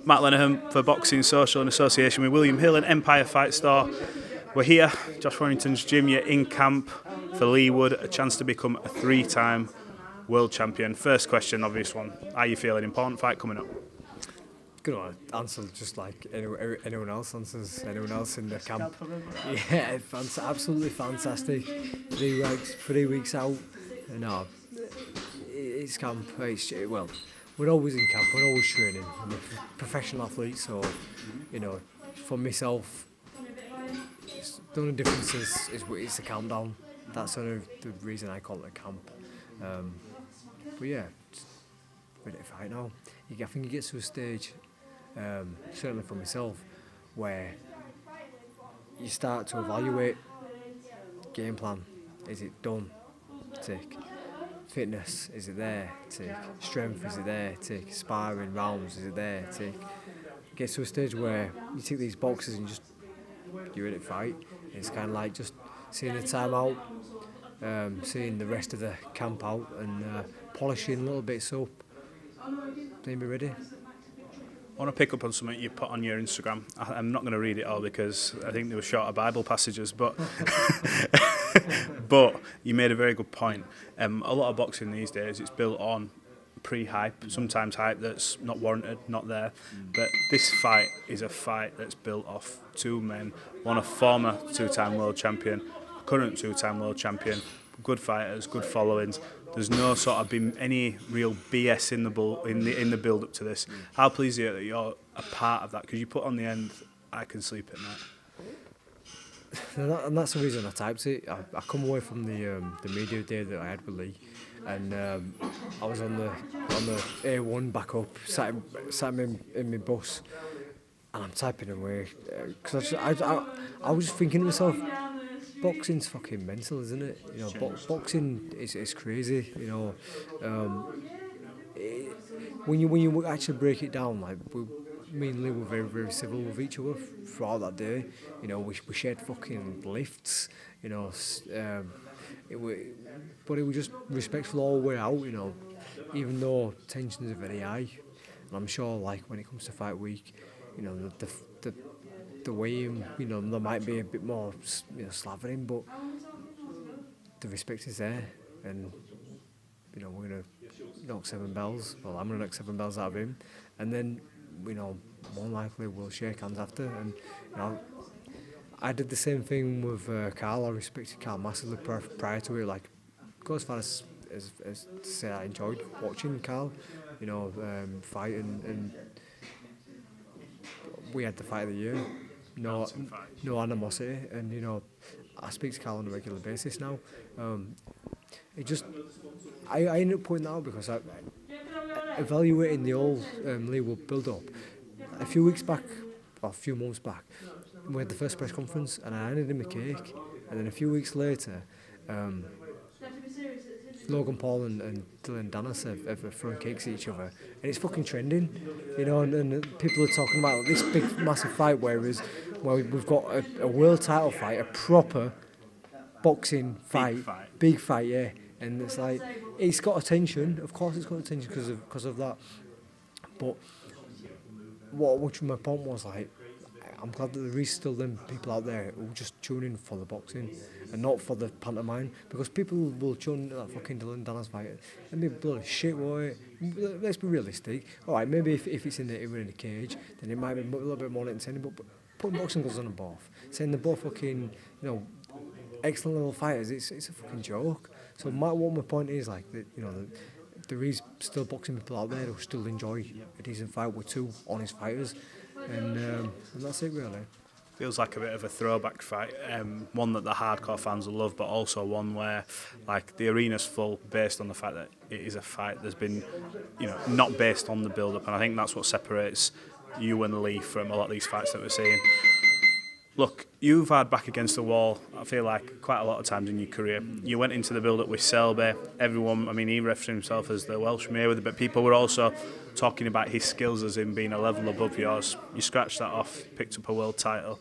Matt Lenihan for Boxing Social in association with William Hill and Empire Fight Store. We're here, Josh Warrington's gym. You're in camp for Leigh Wood, a chance to become a 3-time world champion. First question, obvious one. How are you feeling? Important fight coming up. Gonna answer just like anyone else answers, anyone else in the camp. Yeah, absolutely fantastic. 3 weeks out. No, it's camp. Well, we're always in camp. We're always training. I'm a professional athlete, so for myself, the only difference is it's the countdown. That's the reason I call it a camp. But yeah, just ready to fight now. I think it gets to a stage, certainly for myself, where you start to evaluate game plan. Is it done? Tick. Fitness, is it there? Tick. Strength, is it there? Tick. Sparring rounds, is it there? Tick. It gets to a stage where you take these boxes and you're ready to fight. It's kind of like just seeing the time out, seeing the rest of the camp out, and polishing a little bit so then be ready. I want to pick up on something you put on your Instagram. I'm not going to read it all because I think they were shorter Bible passages, but but you made a very good point. A lot of boxing these days, it's built on pre-hype, sometimes hype that's not warranted, not there. But this fight is a fight that's built off two men, one a former 2-time world champion, current 2-time world champion, good fighters, good followings. There's no sort of been any real BS in the build up to this. How pleased are you that you're a part of that? Because you put on the end, I can sleep at night. And that's the reason I typed it. I come away from the media day that I had with Leigh, and I was on the A1 back up, sat in my bus, and I'm typing away because I was thinking to myself, boxing's fucking mental, isn't it? Boxing is crazy. When you actually break it down, like me and Leigh were very, very civil with each other throughout that day. We shared fucking lifts. But it was just respectful all the way out. Even though tensions are very high, and I'm sure like when it comes to fight week, the weigh-in, there might be a bit more, slavering, but the respect is there, and we're gonna knock 7 bells. Well, I'm gonna knock 7 bells out of him, and then more likely we'll shake hands after. And I did the same thing with Carl. I respected Carl massively prior to it. Like, go as far as to say I enjoyed watching Carl, fight, and we had the fight of the year. No animosity, and I speak to Carl on a regular basis now. I ended up putting that out because I evaluating the old Leigh Wood build-up. A few weeks back, or a few months back, we had the first press conference, and I handed him a cake, and then a few weeks later, Logan Paul and Dylan Dennis have thrown cakes at each other, and it's fucking trending, and people are talking about this big massive fight, whereas we've got a world title fight, a proper boxing fight, big fight, yeah, and it's like, it's got attention, of course it's got attention because of that, but which my point was, like, I'm glad that there is still them people out there who just tune in for the boxing and not for the pantomime, because people will tune into that fucking Dylan Dennis fight and be bloody shit, boy. Let's be realistic. Alright, maybe if it's in a cage, then it might be a little bit more entertaining, but putting boxing gloves on them both, saying they're both fucking, excellent little fighters, it's a fucking joke. So what my point is, like, that, there is still boxing people out there who still enjoy a decent fight with two honest fighters, and that's it really. Feels like a bit of a throwback fight, one that the hardcore fans will love, but also one where, like, the arena's full based on the fact that it is a fight that's been, not based on the build-up, and I think that's what separates you and Leigh from a lot of these fights that we're seeing. Look, you've had back against the wall, I feel like, quite a lot of times in your career. You went into the build-up with Selby. Everyone, he referred himself as the Welsh Mayweather, but people were also talking about his skills as him being a level above yours. You scratched that off, picked up a world title.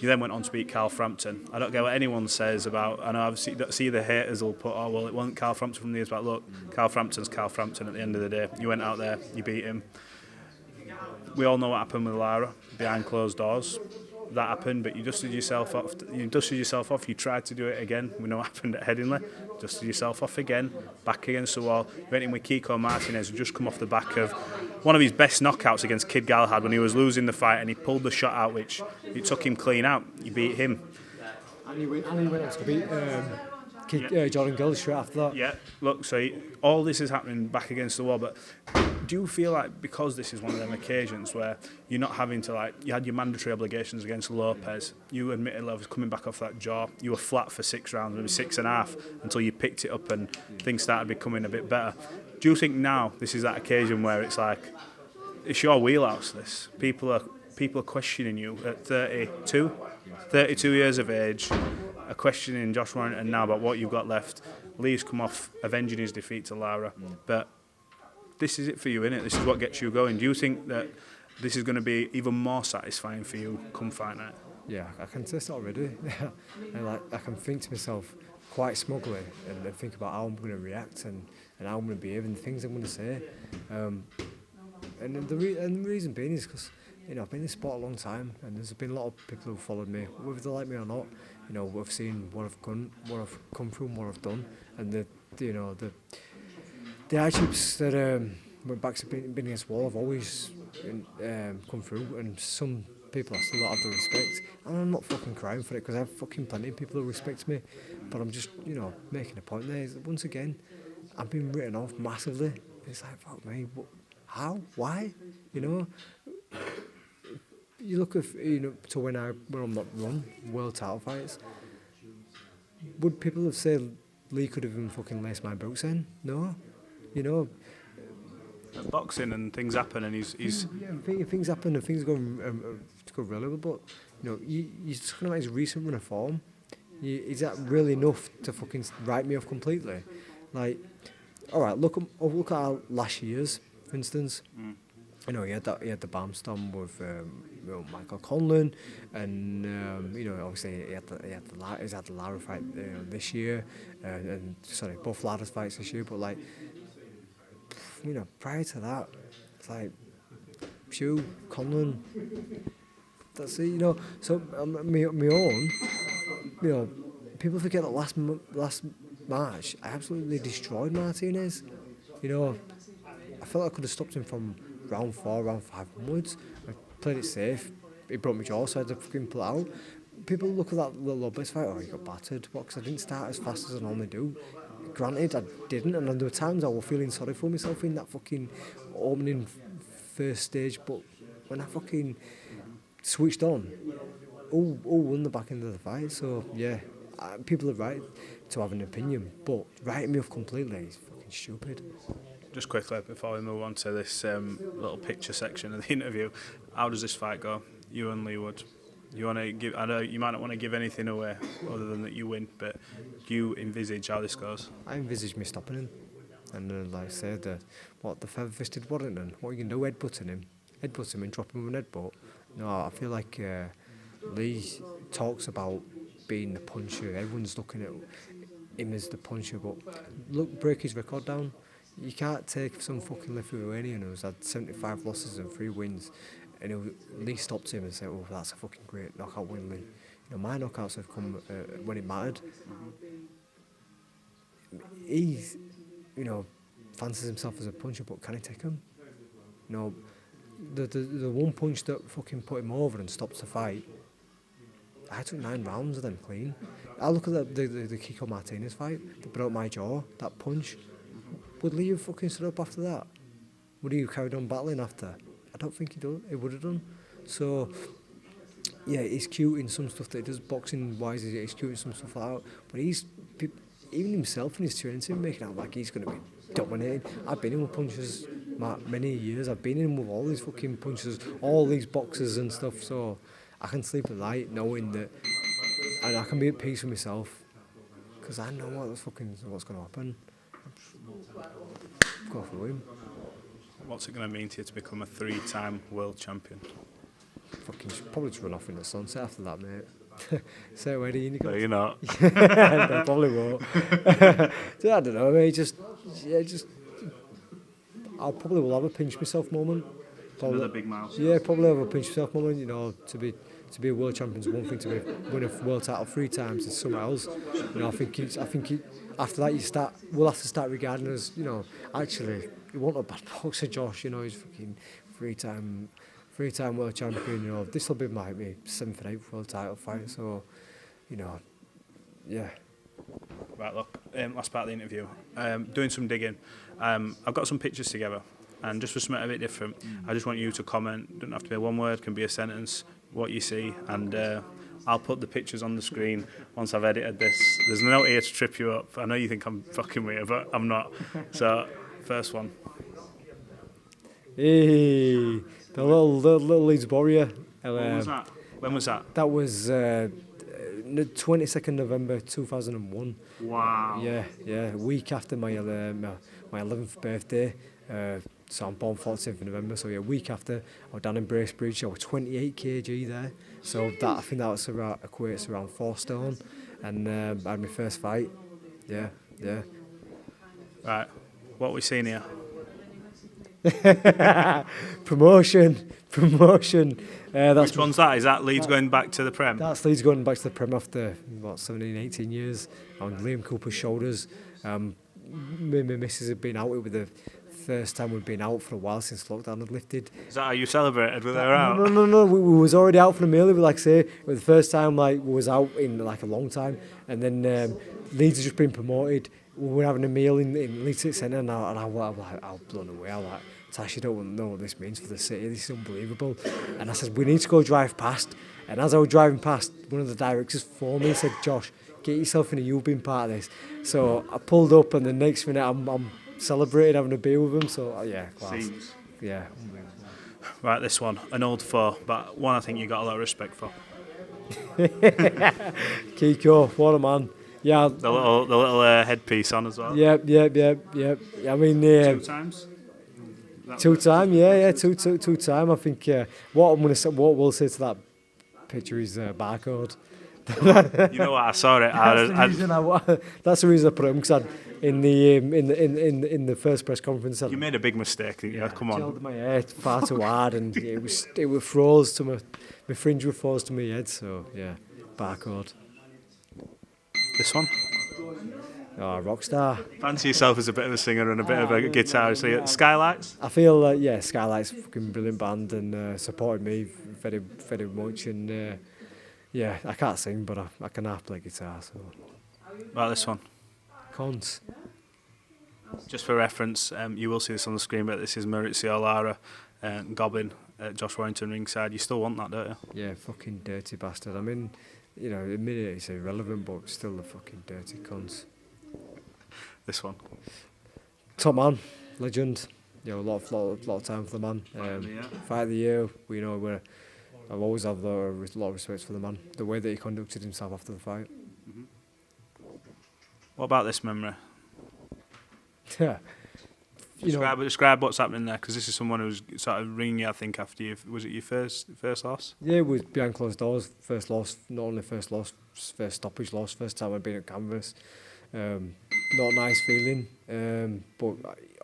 You then went on to beat Carl Frampton. I don't care what anyone says about, I know obviously see the haters will put, oh well, it wasn't Carl Frampton from the years back. Look, Carl Frampton's Carl Frampton at the end of the day. You went out there, you beat him. we all know what happened with Lara behind closed doors. That happened, but you dusted yourself off. You tried to do it again. We know what happened at Headingley. Dusted yourself off again, back against the wall. You went in with Kiko Martinez, who just come off the back of one of his best knockouts against Kid Galahad when he was losing the fight, and he pulled the shot out, which it took him clean out. You beat him. And he went on to beat Jordan Gill straight after that. Yeah, look, so all this is happening back against the wall, but do you feel like because this is one of them occasions where you're not having to, you had your mandatory obligations against Lopez, you admitted was coming back off that jaw, you were flat for 6 rounds, maybe 6.5, until you picked it up and things started becoming a bit better. Do you think now this is that occasion where it's it's your wheelhouse, this? People are questioning you at 32 years of age, are questioning Josh Warrington now about what you've got left. Leigh's come off avenging his defeat to Lara, but this is it for you, innit? This is what gets you going. Do you think that this is going to be even more satisfying for you come fight night? Yeah, I can taste it already. And I can think to myself quite smugly and think about how I'm going to react and how I'm going to behave and the things I'm going to say. And the reason being is because I've been in this sport a long time, and there's been a lot of people who followed me, whether they like me or not. We've seen what I've come through, and what I've done, and the hardships that went back to being against the wall have always come through, and some people I still don't have the respect, and I'm not fucking crying for it because I have fucking plenty of people who respect me, but I'm just making a point there is that once again I've been written off massively. It's like, fuck me, how, why, You look at to when I'm not run world title fights. Would people have said Leigh could have even fucking laced my boots in? No, Boxing and things happen, and he's things happen and things go really well. But you're talking about his recent run of form. Is that really enough to fucking write me off completely? All right, look at our last year's, for instance. He had the Barmstorm with Michael Conlon, and obviously he had the Lara fight this year, and both Lara's fights this year. But prior to that, it's Hugh Conlon. That's it. So my own. People forget that last March I absolutely destroyed Martinez. I felt I could have stopped him from round 4, round 5 onwards. I played it safe. He broke my jaw, so I had to fucking pull it out. People look at that little Lopez fight, he got battered. Because I didn't start as fast as I normally do. Granted, I didn't, and there were times I was feeling sorry for myself in that fucking opening first stage, but when I fucking switched on, all won the back end of the fight. So, yeah, people are right to have an opinion, but writing me off completely is fucking stupid. Just quickly, before we move on to this little picture section of the interview, how does this fight go? You and Leigh Wood. You want to give? I know you might not want to give anything away other than that you win, but do you envisage how this goes? I envisage me stopping him, and like I said, the feather-fisted Warrington. What you can do, headbutt him and drop him with an headbutt. No, I feel like Leigh talks about being the puncher. Everyone's looking at him as the puncher, but look, break his record down. You can't take some fucking Lithuanian who's had 75 losses and 3 wins, and Leigh stopped him and said, "Oh, that's a fucking great knockout win, Leigh." My knockouts have come when it mattered. He's, fancies himself as a puncher, but can he take him? The one punch that fucking put him over and stopped the fight, I took 9 rounds of them clean. I look at the Kiko Martinez fight that broke my jaw, that punch. Would Leigh have fucking stood up after that? Would he have carried on battling after? I don't think he would have done. So, yeah, he's cute in some stuff that he does, boxing-wise, he's cute in some stuff like that. But even himself in his training team, making out like he's going to be dominating. I've been in with punchers many years. I've been in with all these fucking punchers, all these boxers and stuff. So I can sleep at night knowing that, and I can be at peace with myself because I know what's going to happen. Go for him. What's it going to mean to you to become a 3-time world champion? Fucking probably just run off in the sunset after that, mate. Say where do you go? No, you're not. I probably won't. So, I don't know, mate. Just I probably will have a pinch myself moment. Another big milestone. Yeah, probably have a pinch yourself moment. You know, to be a world champion is one thing. To win a world title 3 times is something else. You know, I think after that we'll have to start regarding us. You know, actually, he wasn't a bad boxer, Josh. You know, he's fucking 3-time world champion. You know, this will be my 7th and 8th world title fight. So, you know, yeah. Right, look, last part of the interview. Doing some digging. I've got some pictures together, and just for something a bit different, I just want you to comment. Doesn't have to be one word, can be a sentence, what you see, and I'll put the pictures on the screen once I've edited this. There's no here to trip you up. I know you think I'm fucking weird, but I'm not. So, first one. Hey, the little Leeds Warrior. When was that? When was that? That was 22nd November 2001. Wow. Yeah, a week after my 11th birthday. So I'm born 14th of November. So yeah, a week after, I was down in Bracebridge. I was 28 kg there. So I think that was equates around 4 stone. And I had my first fight. Yeah. Right, what are we seeing here? Promotion. Which one's that? Is that Leeds going back to the Prem? That's Leeds going back to the Prem after 17, 18 years on Liam Cooper's shoulders. Me and my missus have been out with the first time we've been out for a while since lockdown had lifted. Is that how you celebrated with her out? No. We was already out for a meal. Like I say, it was the first time we was out in a long time, and then Leeds has just been promoted. We were having a meal in Leeds City Centre, and I was blown away. I was like, Tash, you don't know what this means for the city. This is unbelievable. And I said, we need to go drive past. And as I was driving past, one of the directors phoned me and said, Josh, get yourself in, you've been part of this. So I pulled up, and the next minute I'm celebrating having a beer with him. So yeah, class. Scenes. Yeah, unbelievable. Right, this one, an old foe, but one I think you got a lot of respect for. Kiko, what a man. Yeah. The little headpiece on as well. Yep. I mean, 2 times. 2 time, yeah, 2 time. I think what we'll say to that picture is barcode. You know what? I saw it. That's the reason I put it because in the first press conference. You made a big mistake. Yeah, come on. Gelled my hair far too hard, and it was froze to my fringe was froze to my head. So yeah, barcode. This one. Oh, rock star. Fancy yourself as a bit of a singer and a bit of a guitarist. So Skylights? I feel Skylights a fucking brilliant band and supported me very, very much. And yeah, I can't sing, but I can half play guitar. So. Right, this one. Cons. Just for reference, you will see this on the screen, but this is Mauricio Lara gobbing at Josh Warrington ringside. You still want that, don't you? Yeah, fucking dirty bastard. I mean, you know, admit it, it's irrelevant, but still the fucking dirty cons. This one. Top man, legend. You know, a lot of time for the man. Fight of the year. We know I've always had a lot of respect for the man. The way that he conducted himself after the fight. Mm-hmm. What about this memory? Yeah. Describe what's happening there, because this is someone who's sort of ringing you, I think, after you. Was it your first loss? Yeah, it was behind closed doors. First loss, not only first loss, first stoppage loss. First time I'd been at canvas. Not a nice feeling, but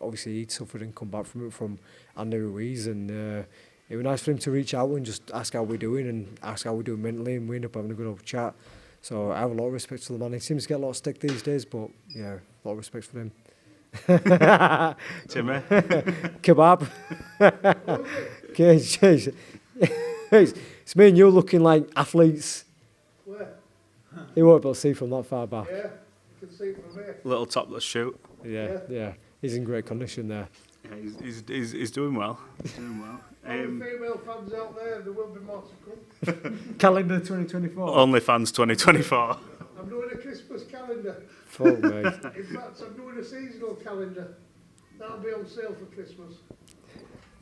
obviously he'd suffered and come back from it from Andy Ruiz, and it was nice for him to reach out and just ask how we're doing and ask how we're doing mentally, and we end up having a good old chat. So I have a lot of respect for the man. He seems to get a lot of stick these days, but yeah, a lot of respect for him. Timmy? Kebab. Okay, it's me and you looking like athletes. Where? He won't be able to see from that far back. Yeah, you can see from here. Little topless shoot. Yeah. He's in great condition there. Yeah, he's doing well. He's doing well. Female fans out there will be more to come. Calendar 2024. OnlyFans 2024. I'm doing a Christmas calendar. Fuck me. In fact, I'm doing a seasonal calendar. That'll be on sale for Christmas.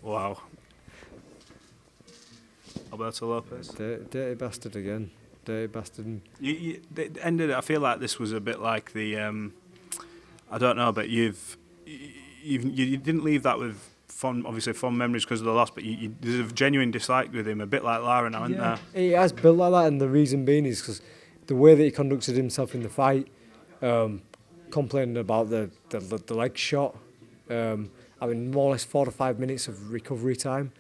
Wow. Alberto Lopez. Dirty bastard again. Dirty bastard. The end of it, I feel like this was a bit like the. I don't know, but you didn't leave that with fond memories because of the loss, but there's a genuine dislike with him, a bit like Lara now, isn't there? He has built like that, and the reason being is because the way that he conducted himself in the fight, complaining about the leg shot, having more or less 4 to 5 minutes of recovery time,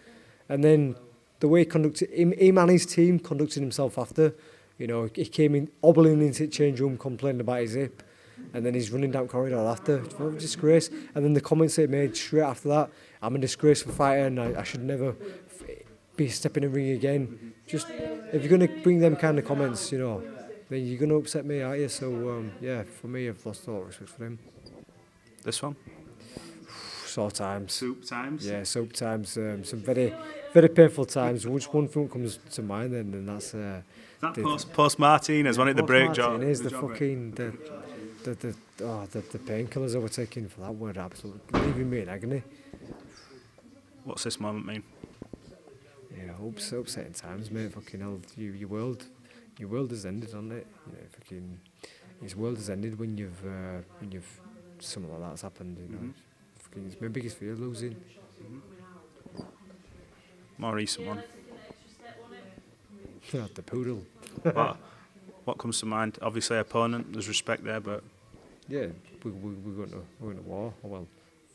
And then the way he conducted him and his team conducted himself after, you know, he came in hobbling into the change room, complaining about his hip, and then he's running down corridor after. It's a disgrace. And then the comments they made straight after that, I'm a disgraceful fighter and I should never be stepping in the ring again. Just, if you're going to bring them kind of comments, you know, then you're going to upset me, aren't you? So, yeah, for me, I've lost all respect for him. This one? Sore times. Soup times? Yeah, soap times. Some very, very painful times. Which one thing comes to mind then, and that's... that post Martinez, wasn't it, the break job? Martinez, the fucking... The painkillers I were taking for that were absolutely leaving me in agony. What's this moment mean? Yeah, upsetting times, mate. Fucking hell, your world has ended, hasn't it? You know, fucking, his world has ended when you've something like that's happened. You know, fucking, it's my biggest fear, losing. More recent one. The poodle. What comes to mind? Obviously, opponent. There's respect there, but yeah, we're going to war. Oh, well,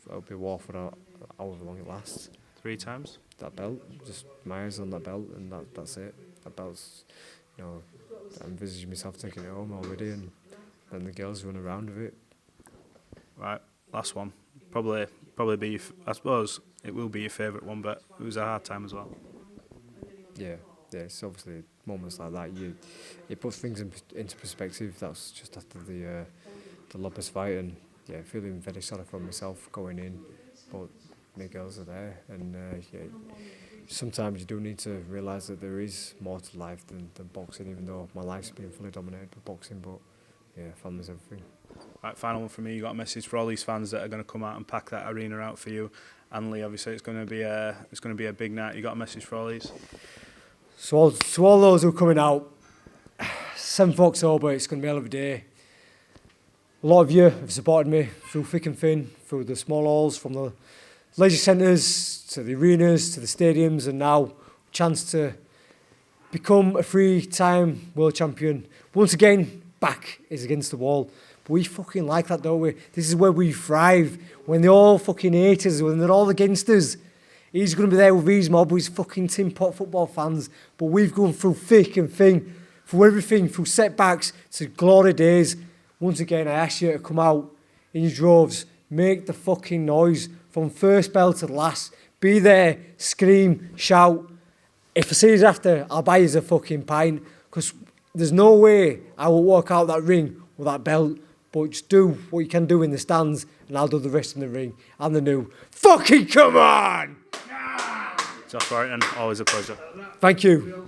it'll be war for however long it lasts. 3 times. That belt, just my eyes on that belt, and that's it. That belt's, you know, I envisage myself taking it home already, and then the girls run around with it. Right, last one. Probably be. I suppose it will be your favourite one, but it was a hard time as well. Yeah, it's obviously moments like that. It puts things into perspective. That was just after the Lopez fight, and yeah, feeling very sorry for myself going in, but my girls are there, and yeah, sometimes you do need to realise that there is more to life than boxing, even though my life's been fully dominated by boxing, but yeah, family's everything. Right, final one for me. You got a message for all these fans that are going to come out and pack that arena out for you, and Leigh, obviously it's going to be a big night. You got a message for all these? So all those who are coming out, 7th October, it's going to be a hell of a day. A lot of you have supported me through thick and thin, through the small halls, from the leisure centres to the arenas to the stadiums, and now chance to become a 3-time world champion. Once again, back is against the wall. But we fucking like that, don't we? This is where we thrive. When they're all fucking haters, when they're all against us, he's going to be there with his mob, with his fucking Tin Pot football fans. But we've gone through thick and thin, through everything, through setbacks to glory days. Once again, I ask you to come out in your droves, make the fucking noise from first bell to the last. Be there, scream, shout. If I see you after, I'll buy you a fucking pint, because there's no way I will walk out that ring with that belt. But just do what you can do in the stands, and I'll do the rest in the ring. I'm the new fucking come on! Josh Warrington, always a pleasure. Thank you.